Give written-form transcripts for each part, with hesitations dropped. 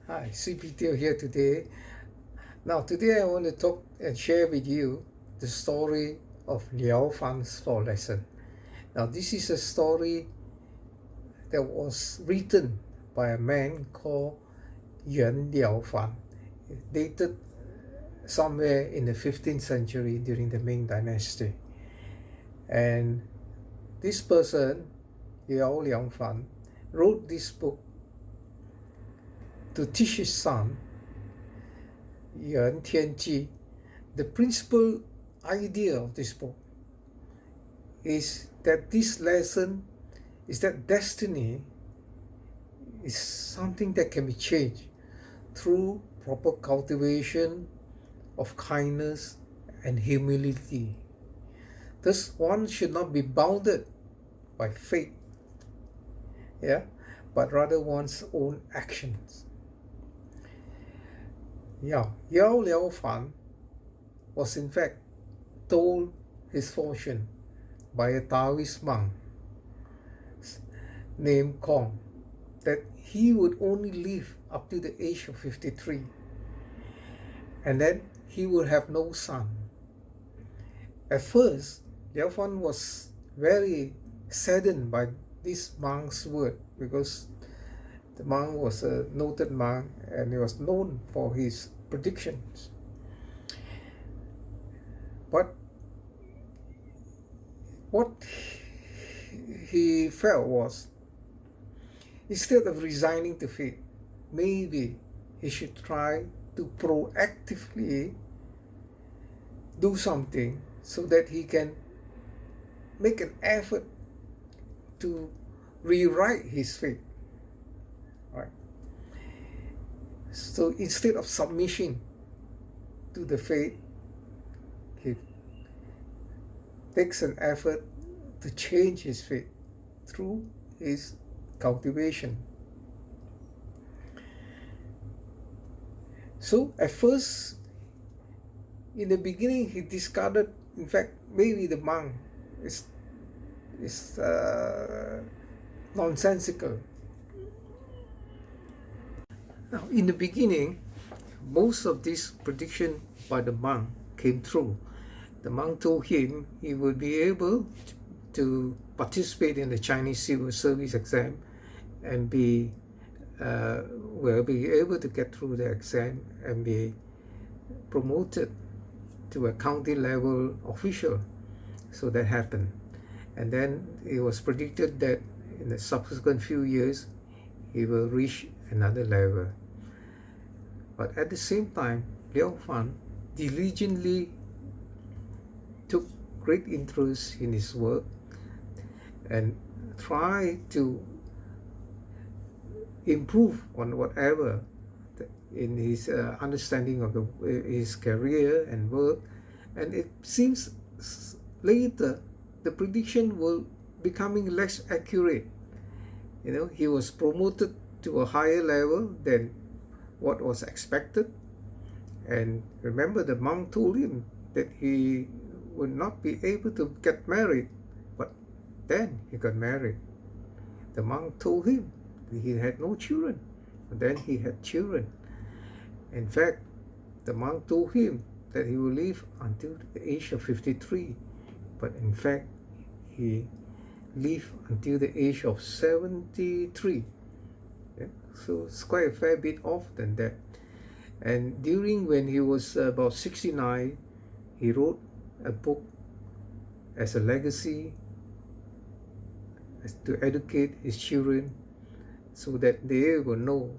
Hi, CPTO here today. Now, today I want to talk and share with you the story of Liao Fan's floor lesson. Now, this is a story that was written by a man called Yuan Liao Fan, dated somewhere in the 15th century during the Ming Dynasty. And this person, Liao Fan, wrote this book to teach his son, Yuam Tian Chi. The principal idea of this book is that this lesson is that destiny is something that can be changed through proper cultivation of kindness and humility. Thus, one should not be bounded by fate, but rather one's own actions. Yuan Liao Fan was in fact told his fortune by a Taoist monk named Kong that he would only live up to the age of 53 and then he would have no son. At first, Liao Fan was very saddened by this monk's word because the monk was a noted monk and he was known for his predictions. But what he felt was, instead of resigning to fate, maybe he should try to proactively do something so that he can make an effort to rewrite his fate. Right? So instead of submission to the fate, he takes an effort to change his fate through his cultivation. So at first, in the beginning, he discarded, in fact, maybe the monk is nonsensical. Now, in the beginning, most of this prediction by the monk came true. The monk told him he would be able to participate in the Chinese civil service exam and will be able to get through the exam and be promoted to a county level official. So that happened. And then it was predicted that in the subsequent few years, he will reach another level. But at the same time, Liao Fan diligently took great interest in his work and tried to improve on whatever in his understanding of his career and work. And it seems later the prediction will becoming less accurate. He was promoted to a higher level than what was expected. And remember, the monk told him that he would not be able to get married, but then he got married. The monk told him that he had no children, but then he had children. In fact, the monk told him that he will live until the age of 53, but in fact, he lived until the age of 73. So it's quite a fair bit off than that. And during when he was about 69, he wrote a book as a legacy to educate his children so that they will know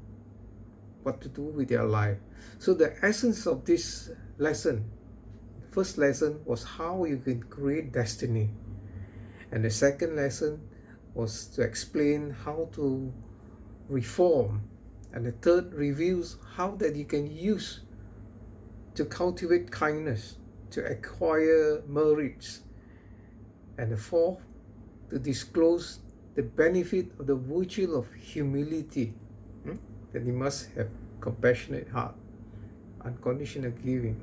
what to do with their life. So the essence of this lesson, the first lesson was how you can create destiny. And the second lesson was to explain how to reform. And the third reveals how that you can use to cultivate kindness, to acquire merits. And the fourth, to disclose the benefit of the virtue of humility, that you must have compassionate heart, unconditional giving.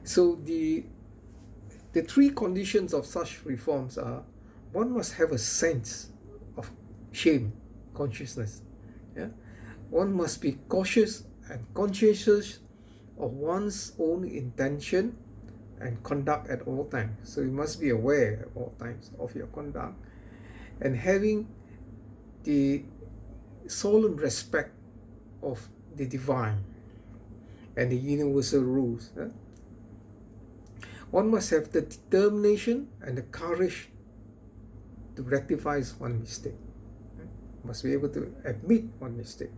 So the three conditions of such reforms are: one must have a sense of shame, consciousness. one must be cautious and conscientious of one's own intention and conduct at all times. So you must be aware at all times of your conduct and having the solemn respect of the divine and the universal rules. One must have the determination and the courage to rectify one mistake. Must be able to admit one mistake.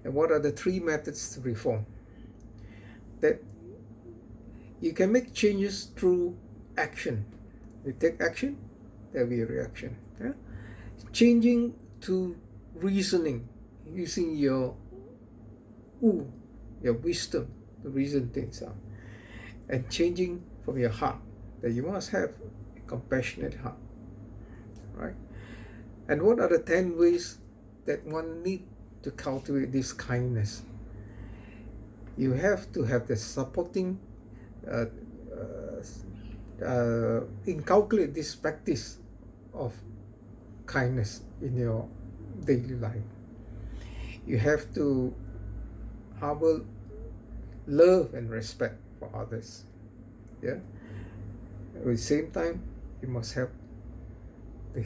And what are the three methods to reform? That you can make changes through action. You take action, there will be a reaction. Changing to reasoning, using your wisdom to reason things out. And changing from your heart, that you must have a compassionate heart. Right? And what are the 10 ways that one need to cultivate this kindness? You have to have the supporting, inculcate this practice of kindness in your daily life. You have to harbor love and respect for others. Yeah. At the same time, you must have the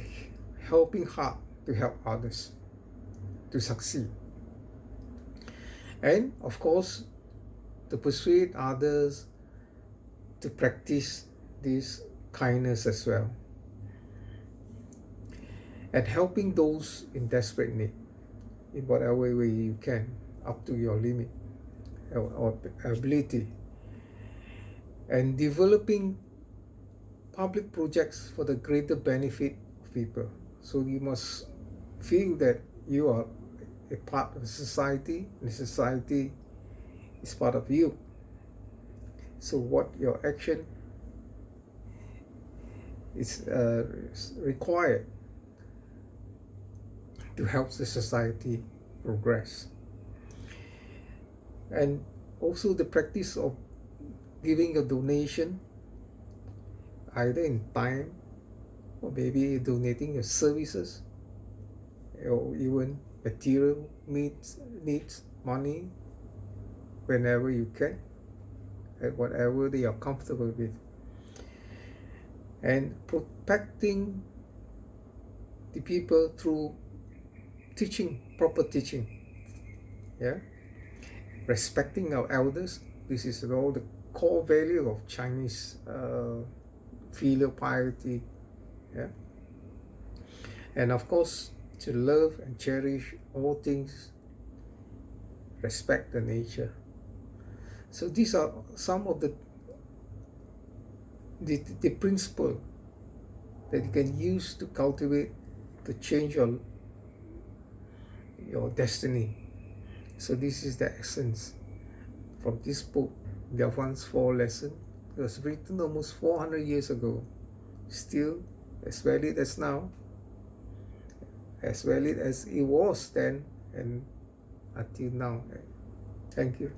helping heart to help others to succeed. And of course, to persuade others to practice this kindness as well. And helping those in desperate need in whatever way you can, up to your limit or ability. And developing public projects for the greater benefit of people. So you must feel that you are a part of society, and society is part of you. So what your action is required to help the society progress. And also the practice of giving a donation, either in time or maybe donating your services or even material needs, money, whenever you can, at whatever they are comfortable with. And protecting the people through teaching, proper teaching. Yeah, respecting our elders. This is all the core value of Chinese filial piety. Yeah, and of course to love and cherish all things, respect the nature. So these are some of the principle that you can use to cultivate, to change your destiny. So this is the essence from this book, Liao Fan's 4 Lessons. It was written almost 400 years ago, still as valid as now, as valid as it was then and until now. Thank you.